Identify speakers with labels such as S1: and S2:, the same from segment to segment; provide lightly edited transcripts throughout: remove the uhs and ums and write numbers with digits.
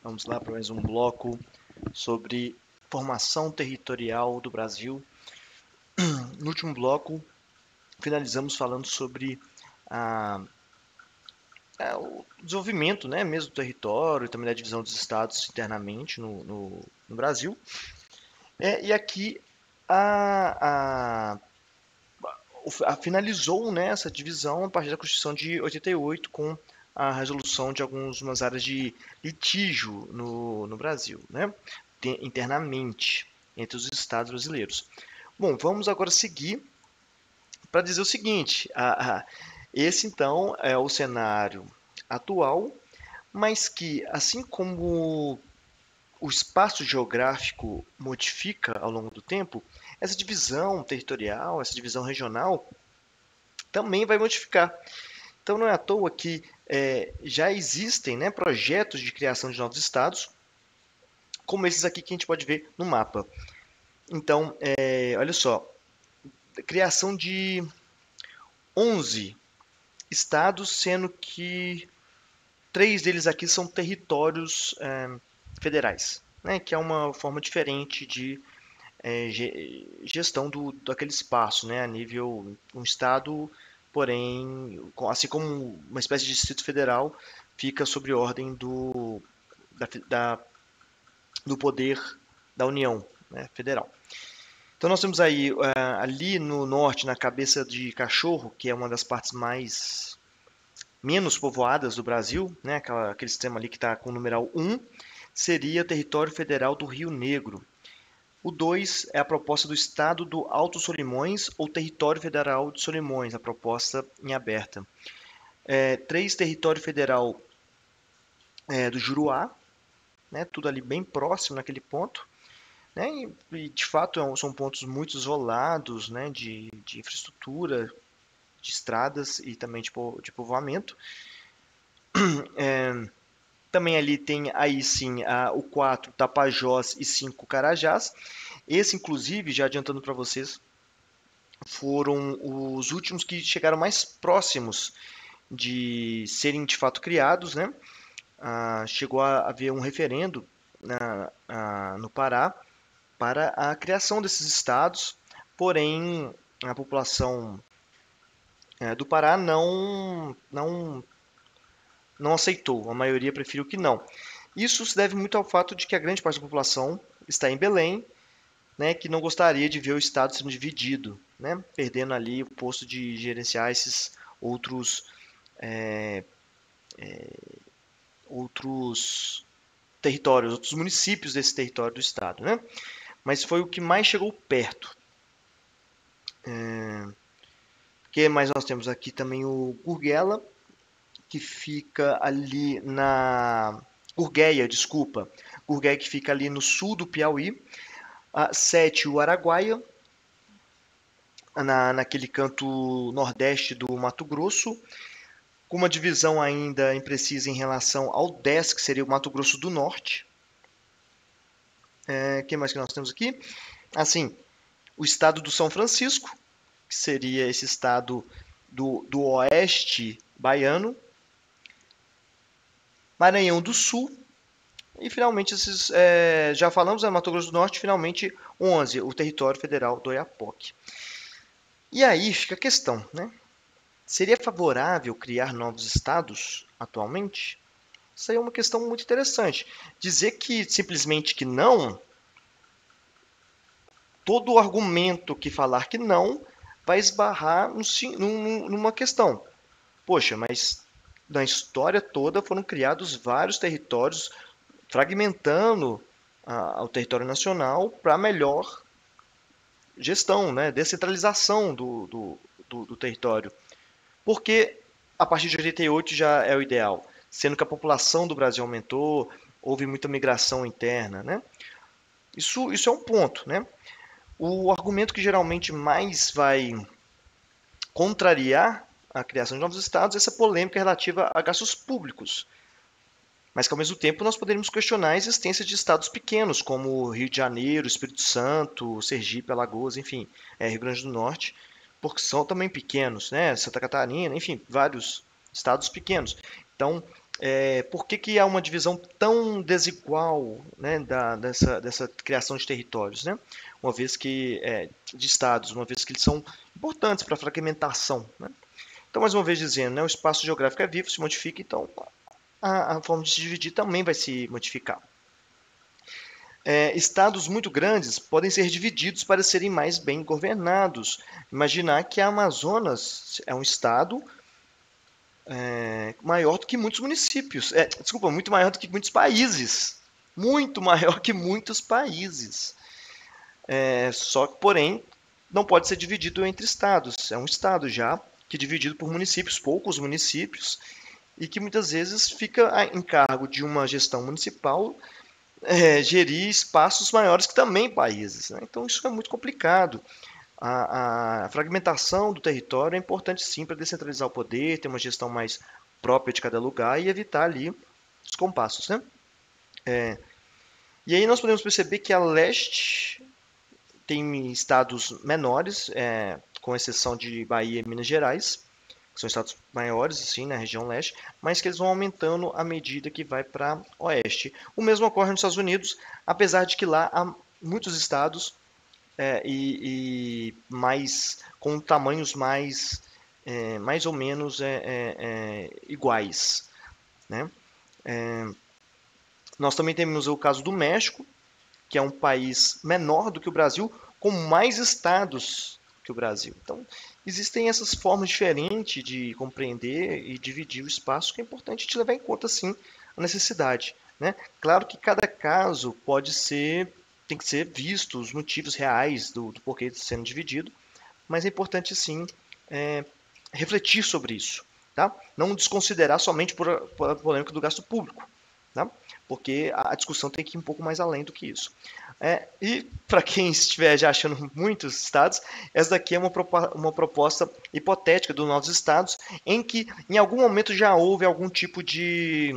S1: Vamos lá para mais um bloco sobre formação territorial do Brasil. No último bloco, finalizamos falando sobre o desenvolvimento, né, mesmo do território e também da divisão dos estados internamente no Brasil. E aqui finalizou, né, essa divisão a partir da Constituição de 88 com a resolução de algumas áreas de litígio no Brasil, né, internamente entre os estados brasileiros. Bom, vamos agora seguir para dizer o seguinte: esse então é o cenário atual, mas que, assim como o espaço geográfico modifica ao longo do tempo, essa divisão territorial, essa divisão regional também vai modificar. Então não é à toa que já existem, né, projetos de criação de novos estados, como esses aqui que a gente pode ver no mapa. Então, olha só, criação de 11 estados, sendo que 3 deles aqui são territórios federais, né, que é uma forma diferente de gestão daquele espaço, né, a nível um estado, porém, assim como uma espécie de distrito federal, fica sob ordem do poder da União, né, federal. Então nós temos aí, ali no norte, na Cabeça de Cachorro, que é uma das partes menos povoadas do Brasil, né, aquele sistema ali que está com o numeral 1, seria o território federal do Rio Negro. O 2 é a proposta do Estado do Alto Solimões ou Território Federal de Solimões, a proposta em aberta. 3, Território Federal do Juruá, né, tudo ali bem próximo naquele ponto. Né, e de fato são pontos muito isolados, né, de infraestrutura, de estradas e também de povoamento. Também ali tem aí sim o 4, Tapajós, e 5, Carajás. Esse, inclusive, já adiantando para vocês, foram os últimos que chegaram mais próximos de serem de fato criados, né? Chegou a haver um referendo no Pará para a criação desses estados, porém a população do Pará não aceitou, a maioria preferiu que não. Isso se deve muito ao fato de que a grande parte da população está em Belém, né, que não gostaria de ver o Estado sendo dividido, né, perdendo ali o posto de gerenciar esses outros territórios, outros municípios desse território do Estado, né? Mas foi o que mais chegou perto. O que mais nós temos aqui também? O Gurguela, que fica ali na... Gurgueia, desculpa. Gurgueia, que fica ali no sul do Piauí. 7, o Araguaia, naquele canto nordeste do Mato Grosso, com uma divisão ainda imprecisa em relação ao 10, que seria o Mato Grosso do Norte. O que mais que nós temos aqui? Assim, o estado do São Francisco, que seria esse estado do oeste baiano. Maranhão do Sul. E finalmente, já falamos, Mato Grosso do Norte, finalmente 11, o território federal do Oiapoque. E aí fica a questão, né? Seria favorável criar novos estados atualmente? Isso aí é uma questão muito interessante. Dizer que simplesmente que não, todo o argumento que falar que não vai esbarrar numa questão. Poxa, mas na história toda foram criados vários territórios, fragmentando o território nacional para melhor gestão, né? Descentralização do território. Porque a partir de 88 já é o ideal, sendo que a população do Brasil aumentou, houve muita migração interna, né? Isso é um ponto, né? O argumento que geralmente mais vai contrariar a criação de novos estados é essa polêmica relativa a gastos públicos. Mas que ao mesmo tempo nós poderíamos questionar a existência de estados pequenos, como Rio de Janeiro, Espírito Santo, Sergipe, Alagoas, enfim, Rio Grande do Norte, porque são também pequenos, né? Santa Catarina, enfim, vários estados pequenos. Então, Por que há uma divisão tão desigual, né, dessa criação de territórios, né? Uma vez que de estados, uma vez que eles são importantes para a fragmentação, né? Então, mais uma vez dizendo, né, o espaço geográfico é vivo, se modifica, então a forma de se dividir também vai se modificar. Estados muito grandes podem ser divididos para serem mais bem governados. Imaginar que a Amazonas é um estado maior do que muitos municípios. Desculpa, muito maior do que muitos países. Muito maior que muitos países. Só que, porém, não pode ser dividido entre estados. É um estado já, que é dividido por municípios, poucos municípios, e que muitas vezes fica em cargo de uma gestão municipal gerir espaços maiores que também países, né? Então isso é muito complicado. A fragmentação do território é importante sim para descentralizar o poder, ter uma gestão mais própria de cada lugar e evitar ali os compassos, né? E aí nós podemos perceber que a leste tem estados menores, com exceção de Bahia e Minas Gerais, que são estados maiores, assim, na região leste, mas que eles vão aumentando à medida que vai para oeste. O mesmo ocorre nos Estados Unidos, apesar de que lá há muitos estados e mais com tamanhos mais ou menos iguais, né? Nós também temos o caso do México, que é um país menor do que o Brasil, com mais estados que o Brasil. Então, existem essas formas diferentes de compreender e dividir o espaço, que é importante te levar em conta, sim, a necessidade, né? Claro que cada caso tem que ser visto os motivos reais do porquê de sendo dividido, mas é importante, sim, refletir sobre isso, tá? Não desconsiderar somente por a polêmica do gasto público, tá? Porque a discussão tem que ir um pouco mais além do que isso. E para quem estiver já achando muitos estados, essa daqui é uma proposta hipotética dos novos estados, em que em algum momento já houve algum tipo de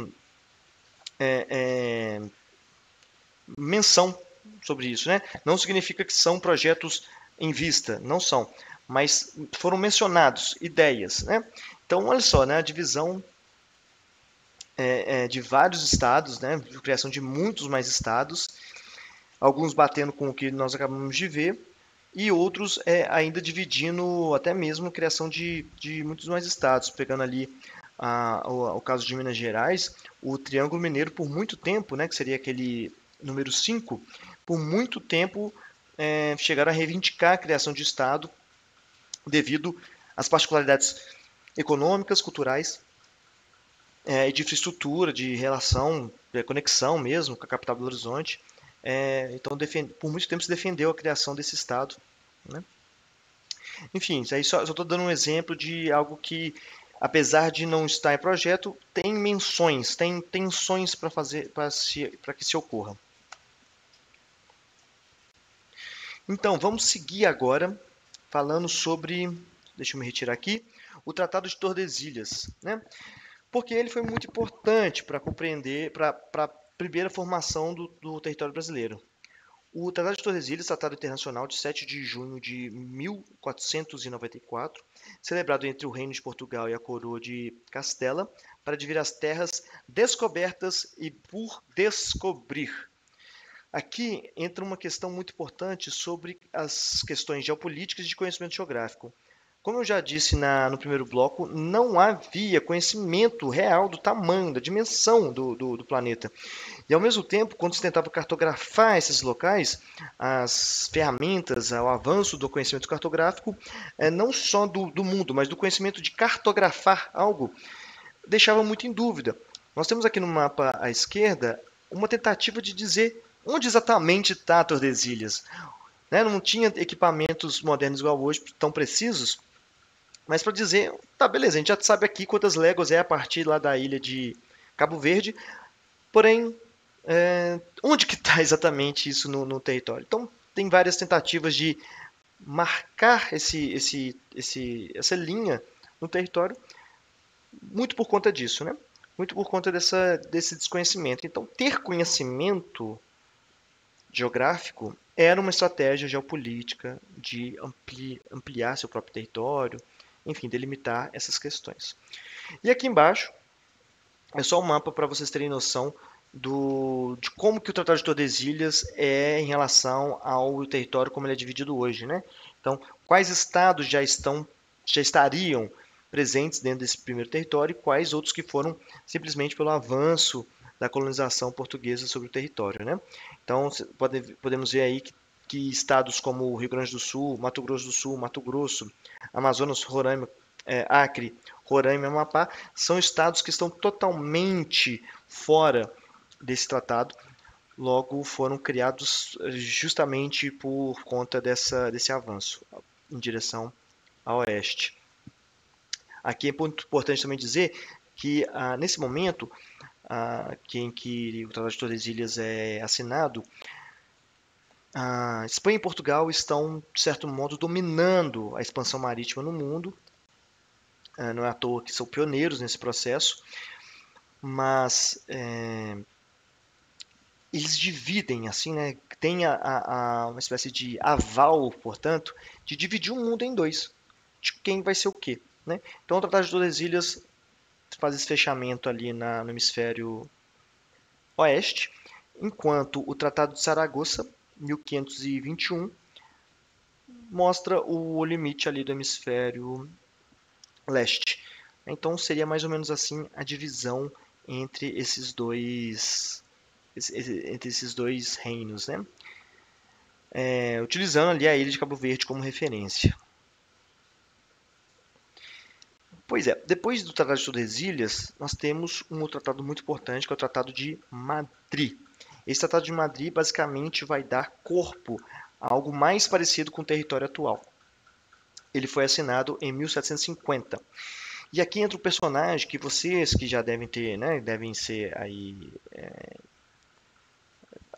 S1: menção sobre isso, né? Não significa que são projetos em vista, não são, mas foram mencionados ideias, né? Então, olha só, né? A divisão de vários estados, né? A criação de muitos mais estados, alguns batendo com o que nós acabamos de ver, e outros ainda dividindo até mesmo a criação de muitos mais estados, pegando ali o caso de Minas Gerais, o Triângulo Mineiro por muito tempo, né, que seria aquele número 5, por muito tempo chegaram a reivindicar a criação de estado devido às particularidades econômicas, culturais e de infraestrutura, de relação, de conexão mesmo com a capital do Horizonte. Então, por muito tempo se defendeu a criação desse estado, né? Enfim, isso aí só estou dando um exemplo de algo que, apesar de não estar em projeto, tem menções, tem tensões para fazer, para que se ocorra. Então, vamos seguir agora falando sobre, deixa eu me retirar aqui, o Tratado de Tordesilhas, né? Porque ele foi muito importante para compreender, para a primeira formação do território brasileiro. O Tratado de Tordesilhas, Tratado Internacional de 7 de junho de 1494, celebrado entre o Reino de Portugal e a Coroa de Castela, para dividir as terras descobertas e por descobrir. Aqui entra uma questão muito importante sobre as questões geopolíticas e de conhecimento geográfico. Como eu já disse no primeiro bloco, não havia conhecimento real do tamanho, da dimensão do planeta. E ao mesmo tempo, quando se tentava cartografar esses locais, as ferramentas, o avanço do conhecimento cartográfico, não só do mundo, mas do conhecimento de cartografar algo, deixava muito em dúvida. Nós temos aqui no mapa à esquerda uma tentativa de dizer onde exatamente está Tordesilhas. Né? Não tinha equipamentos modernos igual hoje, tão precisos, mas para dizer, tá, beleza, a gente já sabe aqui quantas léguas é a partir lá da ilha de Cabo Verde, porém, onde que está exatamente isso no território? Então, tem várias tentativas de marcar essa linha no território, muito por conta disso, né? Muito por conta desse desconhecimento. Então, ter conhecimento geográfico era uma estratégia geopolítica de ampliar seu próprio território, enfim, delimitar essas questões. E aqui embaixo, É só um mapa para vocês terem noção de como que o Tratado de Tordesilhas é em relação ao território como ele é dividido hoje, né? Então, quais estados já estariam presentes dentro desse primeiro território e quais outros que foram simplesmente pelo avanço da colonização portuguesa sobre o território, né? Então, podemos ver aí que estados como o Rio Grande do Sul, Mato Grosso do Sul, Mato Grosso, Amazonas, Roraima, Acre, Roraima e Amapá são estados que estão totalmente fora desse tratado, logo foram criados justamente por conta desse avanço em direção a oeste. Aqui é muito importante também dizer que nesse momento em que o Tratado de Tordesilhas é assinado, a Espanha e Portugal estão, de certo modo, dominando a expansão marítima no mundo. Não é à toa que são pioneiros nesse processo, mas eles dividem, assim, né? Tem uma espécie de aval, portanto, de dividir o mundo em dois, de quem vai ser o quê, né? Então, o Tratado de Tordesilhas faz esse fechamento ali no hemisfério oeste, enquanto o Tratado de Saragoça, 1521, mostra o limite ali do hemisfério leste. Então, seria mais ou menos assim a divisão entre esses dois reinos, né? Utilizando ali a ilha de Cabo Verde como referência. Pois é, depois do Tratado de Tordesilhas, nós temos um outro tratado muito importante, que é o Tratado de Madrid. Esse Tratado de Madrid basicamente vai dar corpo a algo mais parecido com o território atual. Ele foi assinado em 1750. E aqui entra um personagem que vocês que já devem ter, né, devem ser aí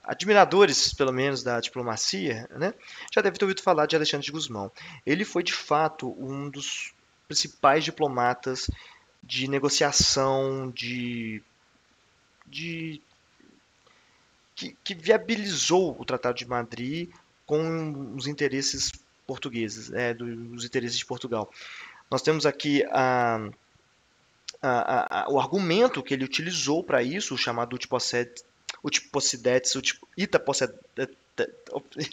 S1: admiradores, pelo menos, da diplomacia, né, já devem ter ouvido falar de Alexandre de Gusmão. Ele foi, de fato, um dos principais diplomatas de negociação, de que viabilizou o Tratado de Madrid com os interesses portugueses, dos interesses de Portugal. Nós temos aqui o argumento que ele utilizou para isso, o chamado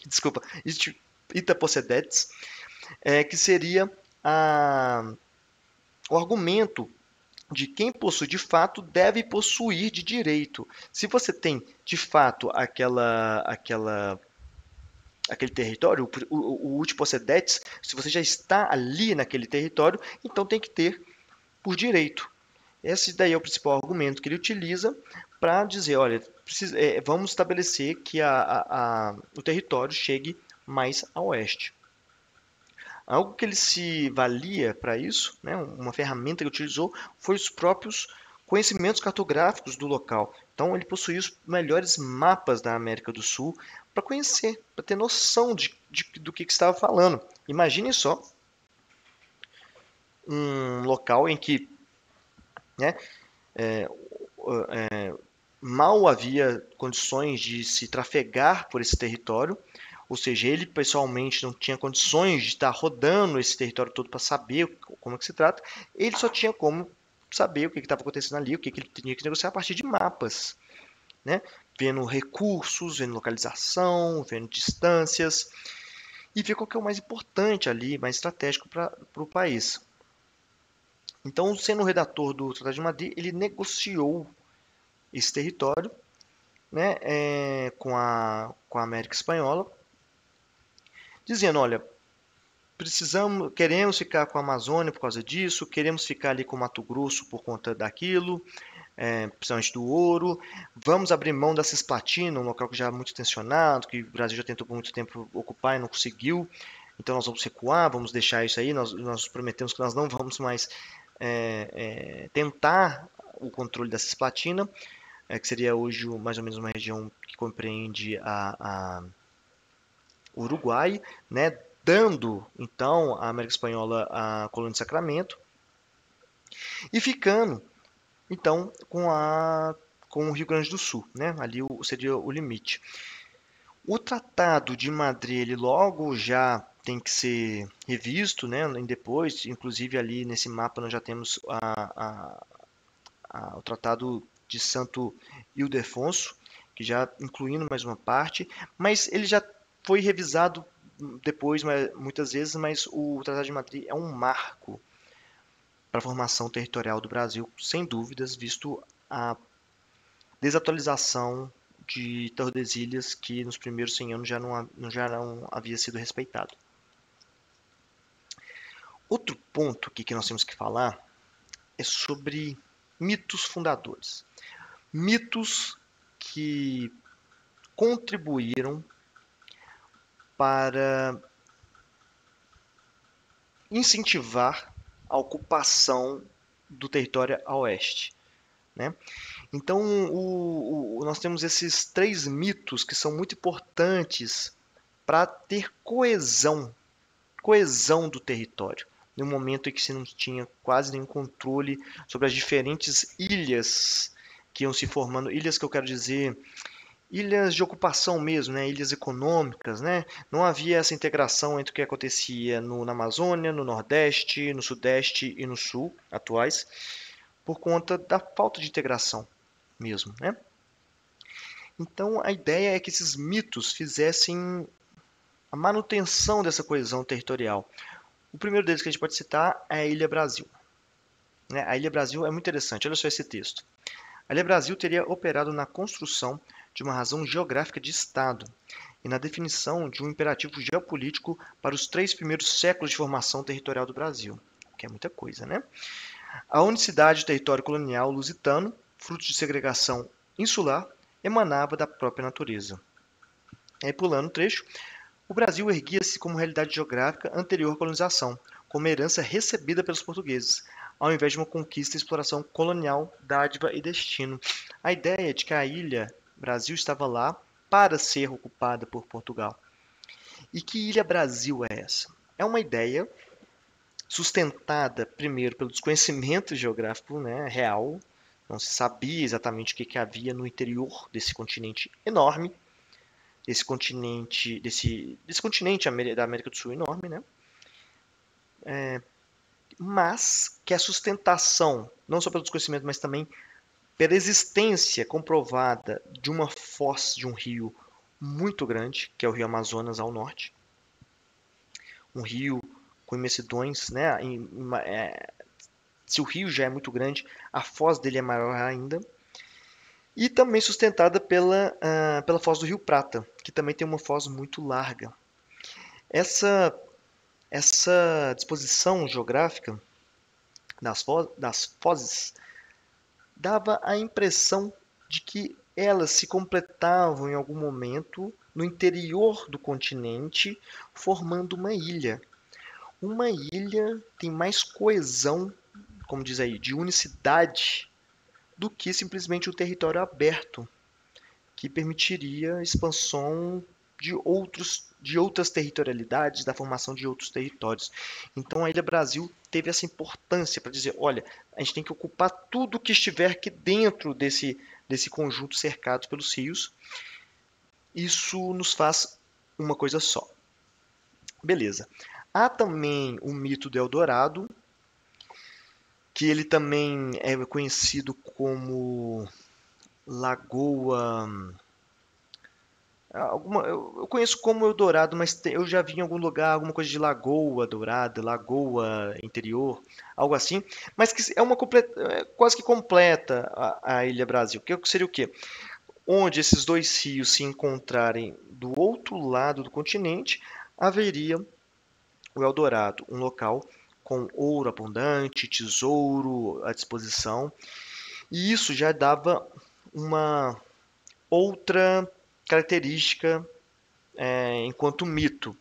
S1: desculpa, Itapossedetes, que seria o argumento de quem possui de fato deve possuir de direito. Se você tem de fato aquele território, o Utpossedetes, se você já está ali naquele território, então tem que ter por direito. Esse daí é o principal argumento que ele utiliza para dizer, olha, vamos estabelecer que o território chegue mais a oeste. Algo que ele se valia para isso, né, uma ferramenta que utilizou, foi os próprios conhecimentos cartográficos do local. Então ele possuía os melhores mapas da América do Sul para conhecer, para ter noção do que estava falando. Imagine só um local em que, né, mal havia condições de se trafegar por esse território, ou seja, ele pessoalmente não tinha condições de estar rodando esse território todo para saber como é que se trata, ele só tinha como saber o que estava acontecendo ali, o que ele tinha que negociar a partir de mapas, né? Vendo recursos, vendo localização, vendo distâncias, e ver qual que é o mais importante ali, mais estratégico para o país. Então, sendo o redator do Tratado de Madrid, ele negociou esse território, né, com a América Espanhola, dizendo, olha, queremos ficar com a Amazônia por causa disso, queremos ficar ali com o Mato Grosso por conta daquilo, principalmente do ouro, vamos abrir mão da Cisplatina, um local que já é muito tensionado, que o Brasil já tentou por muito tempo ocupar e não conseguiu, então nós vamos recuar, vamos deixar isso aí, nós prometemos que nós não vamos mais tentar o controle da Cisplatina, que seria hoje mais ou menos uma região que compreende o Uruguai, né, dando então à América Espanhola a colônia de Sacramento e ficando então com o Rio Grande do Sul, né, ali seria o limite. O Tratado de Madrid ele logo já tem que ser revisto, né, depois, inclusive ali nesse mapa nós já temos o Tratado de Santo Ildefonso, que já incluindo mais uma parte, mas ele já foi revisado depois, muitas vezes, mas o Tratado de Madrid é um marco para a formação territorial do Brasil, sem dúvidas, visto a desatualização de Tordesilhas, que nos primeiros 100 anos já não havia sido respeitado. Outro ponto aqui que nós temos que falar é sobre mitos fundadores. Mitos que contribuíram para incentivar a ocupação do território a oeste, né? Então, nós temos esses 3 mitos que são muito importantes para ter coesão do território, no momento em que se não tinha quase nenhum controle sobre as diferentes ilhas que iam se formando, ilhas que eu quero dizer, ilhas de ocupação mesmo, né? Ilhas econômicas, né? Não havia essa integração entre o que acontecia na Amazônia, no Nordeste, no Sudeste e no Sul, atuais, por conta da falta de integração mesmo, né? Então, a ideia é que esses mitos fizessem a manutenção dessa coesão territorial. O primeiro deles que a gente pode citar é a Ilha Brasil. A Ilha Brasil é muito interessante, olha só esse texto. A Ilha Brasil teria operado na construção de uma razão geográfica de Estado e na definição de um imperativo geopolítico para os 3 primeiros séculos de formação territorial do Brasil, que é muita coisa, né? A unicidade do território colonial lusitano, fruto de segregação insular, emanava da própria natureza. Aí, pulando o trecho, o Brasil erguia-se como realidade geográfica anterior à colonização, como herança recebida pelos portugueses, ao invés de uma conquista e exploração colonial, dádiva e destino. A ideia de que a ilha Brasil estava lá para ser ocupada por Portugal. E que Ilha Brasil é essa? É uma ideia sustentada, primeiro, pelo desconhecimento geográfico, né, real. Não se sabia exatamente o que havia no interior desse continente enorme, desse continente da América do Sul enorme, né? Mas que a sustentação, não só pelo desconhecimento, mas também pela existência comprovada de uma foz de um rio muito grande, que é o Rio Amazonas ao norte, um rio com imensidões, né? Se o rio já é muito grande, a foz dele é maior ainda. E também sustentada pela foz do Rio Prata, que também tem uma foz muito larga. Essa disposição geográfica das fozes dava a impressão de que elas se completavam em algum momento no interior do continente, formando uma ilha. Uma ilha tem mais coesão, como diz aí, de unicidade, do que simplesmente um território aberto, que permitiria a expansão de outras territorialidades, da formação de outros territórios. Então a Ilha Brasil teve essa importância para dizer, olha, a gente tem que ocupar tudo que estiver aqui dentro desse conjunto cercado pelos rios. Isso nos faz uma coisa só. Beleza. Há também o mito do Eldorado, que ele também é conhecido como Lagoa... eu conheço como Eldorado, mas eu já vi em algum lugar alguma coisa de Lagoa Dourada, Lagoa Interior, algo assim, mas que é quase que completa a Ilha Brasil. Que seria o quê? Onde esses 2 rios se encontrarem do outro lado do continente, haveria o Eldorado, um local com ouro abundante, tesouro à disposição, e isso já dava uma outra característica enquanto mito,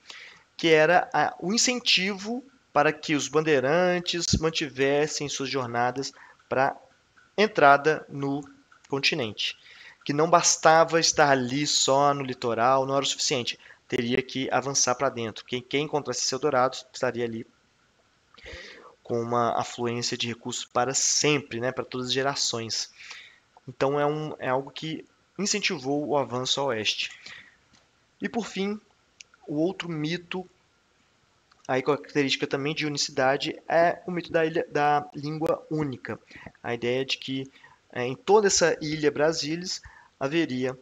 S1: que era o incentivo para que os bandeirantes mantivessem suas jornadas para entrada no continente. Que não bastava estar ali só no litoral, não era o suficiente. Teria que avançar para dentro. Quem encontrasse seu dourado estaria ali com uma afluência de recursos para sempre, né, para todas as gerações. Então é algo que incentivou o avanço a oeste. E por fim, o outro mito Aí, característica também de unicidade é o mito da língua única. A ideia de que em toda essa ilha Brasilis haveria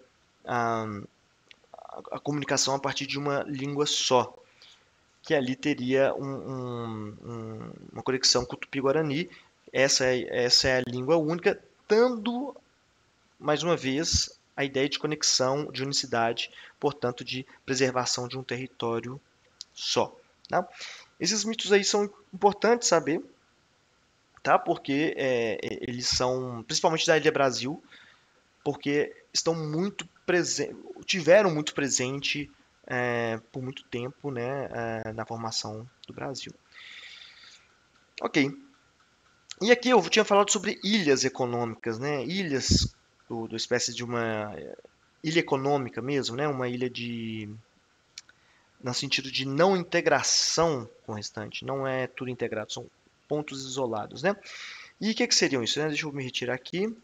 S1: a, a comunicação a partir de uma língua só, que ali teria uma conexão com o Tupi-Guarani. Essa é a língua única, dando, mais uma vez, a ideia de conexão, de unicidade, portanto, de preservação de um território só. Tá? Esses mitos aí são importantes saber, tá? Porque eles são, principalmente da Ilha Brasil, porque estão muito tiveram muito presente por muito tempo, né, na formação do Brasil. Ok. E aqui eu tinha falado sobre ilhas econômicas, né? Ilhas do espécie de uma ilha econômica mesmo, né? Uma ilha de no sentido de não integração com o restante, não é tudo integrado, são pontos isolados, né? E o que seriam isso, né? Deixa eu me retirar aqui.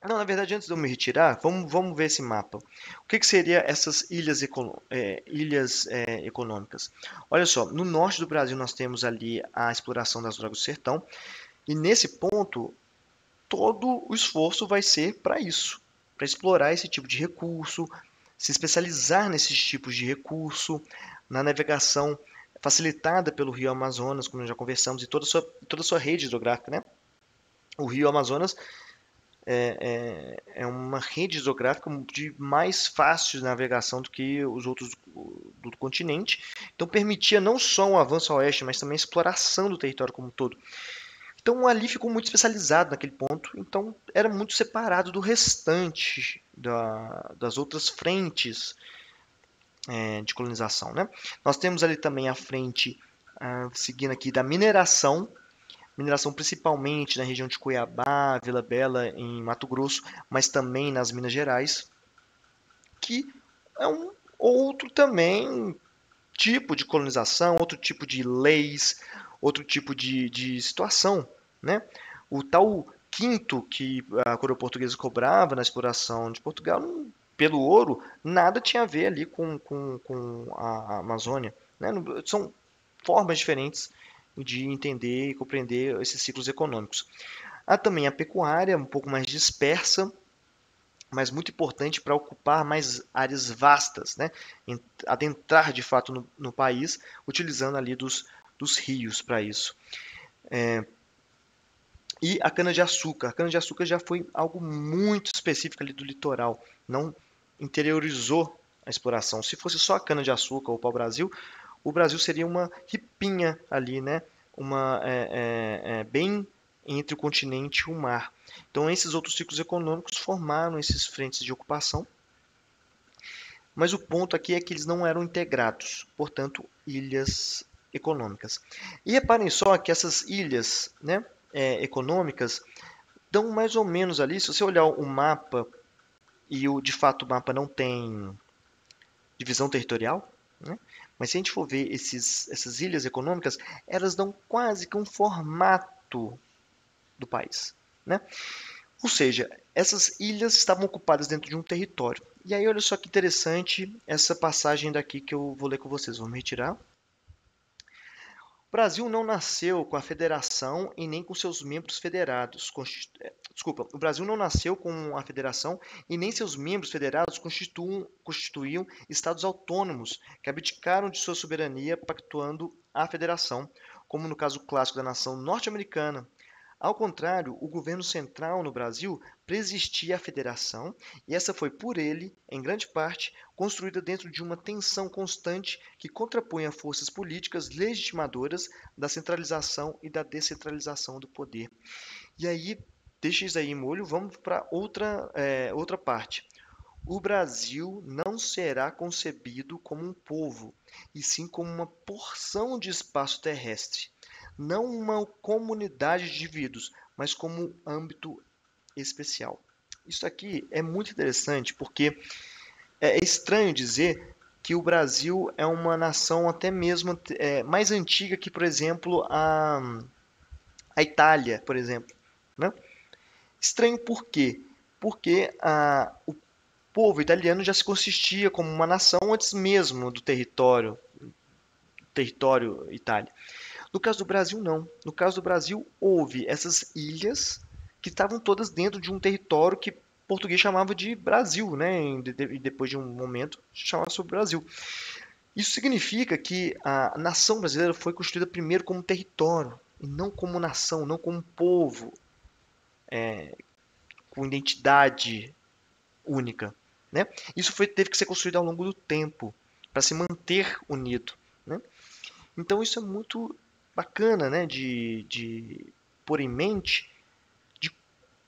S1: Não, na verdade, antes de eu me retirar, vamos ver esse mapa. O que seria essas ilhas econômicas? Olha só, no norte do Brasil nós temos ali a exploração das drogas do sertão, e nesse ponto todo o esforço vai ser para isso, para explorar esse tipo de recurso, se especializar nesses tipos de recurso, na navegação facilitada pelo Rio Amazonas, como já conversamos, e toda a sua rede hidrográfica, né? O Rio Amazonas é uma rede hidrográfica de mais fácil navegação do que os outros do continente. Então permitia não só um avanço a oeste, mas também a exploração do território como um todo. Então ali ficou muito especializado naquele ponto, então era muito separado do restante das outras frentes de colonização. Né? Nós temos ali também a frente, seguindo aqui, da mineração principalmente na região de Cuiabá, Vila Bela, em Mato Grosso, mas também nas Minas Gerais, que é um outro também tipo de colonização, outro tipo de leis, outro tipo de situação, né? O tal quinto que a coroa portuguesa cobrava na exploração de Portugal, pelo ouro, nada tinha a ver ali com a Amazônia, né? São formas diferentes de entender e compreender esses ciclos econômicos. Há também a pecuária, um pouco mais dispersa, mas muito importante para ocupar mais áreas vastas, né? Adentrar de fato no país, utilizando ali dos rios para isso. E a cana-de-açúcar. A cana-de-açúcar já foi algo muito específico ali do litoral, não interiorizou a exploração. Se fosse só a cana-de-açúcar ou o pau-brasil, o Brasil seria uma ripinha ali, né? Bem entre o continente e o mar. Então, esses outros ciclos econômicos formaram esses frentes de ocupação, mas o ponto aqui é que eles não eram integrados, portanto, ilhas econômicas. E reparem só que essas ilhas, né, econômicas dão mais ou menos ali, se você olhar o mapa, e de fato o mapa não tem divisão territorial, né? Mas se a gente for ver essas ilhas econômicas, elas dão quase que um formato do país, né? Ou seja, essas ilhas estavam ocupadas dentro de um território. E aí, olha só que interessante essa passagem daqui que eu vou ler com vocês. Vamos retirar. O Brasil não nasceu com a federação e nem com seus membros federados. Desculpa, o Brasil não nasceu com a federação e nem seus membros federados constituíam estados autônomos que abdicaram de sua soberania pactuando a federação, como no caso clássico da nação norte-americana. Ao contrário, o governo central no Brasil preexistia à federação e essa foi por ele, em grande parte, construída dentro de uma tensão constante que contrapunha forças políticas legitimadoras da centralização e da descentralização do poder. E aí, deixa isso aí em molho, vamos para outra parte. O Brasil não será concebido como um povo, e sim como uma porção de espaço terrestre, não uma comunidade de indivíduos, mas como um âmbito especial. Isso aqui é muito interessante porque é estranho dizer que o Brasil é uma nação até mesmo mais antiga que, por exemplo, a Itália, por exemplo. Né? Estranho por quê? Porque povo italiano já se consistia como uma nação antes mesmo do território Itália. No caso do Brasil, não. No caso do Brasil, houve essas ilhas que estavam todas dentro de um território que português chamava de Brasil, né? E depois de um momento, chamava sobre Brasil. Isso significa que a nação brasileira foi construída primeiro como território, e não como nação, não como povo, com identidade única, né? Isso teve que ser construído ao longo do tempo, para se manter unido, né? Então isso é muito bacana, né, de pôr em mente de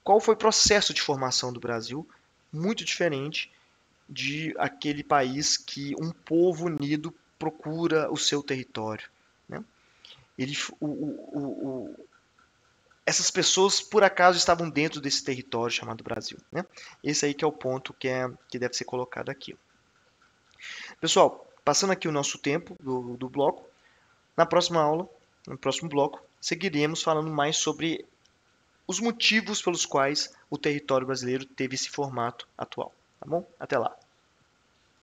S1: qual foi o processo de formação do Brasil, muito diferente de aquele país que um povo unido procura o seu território, né? Ele, essas pessoas por acaso estavam dentro desse território chamado Brasil, né? Esse aí que é o ponto que deve ser colocado aqui. Pessoal, passando aqui o nosso tempo do bloco, na próxima aula, no próximo bloco, seguiremos falando mais sobre os motivos pelos quais o território brasileiro teve esse formato atual. Tá bom? Até lá.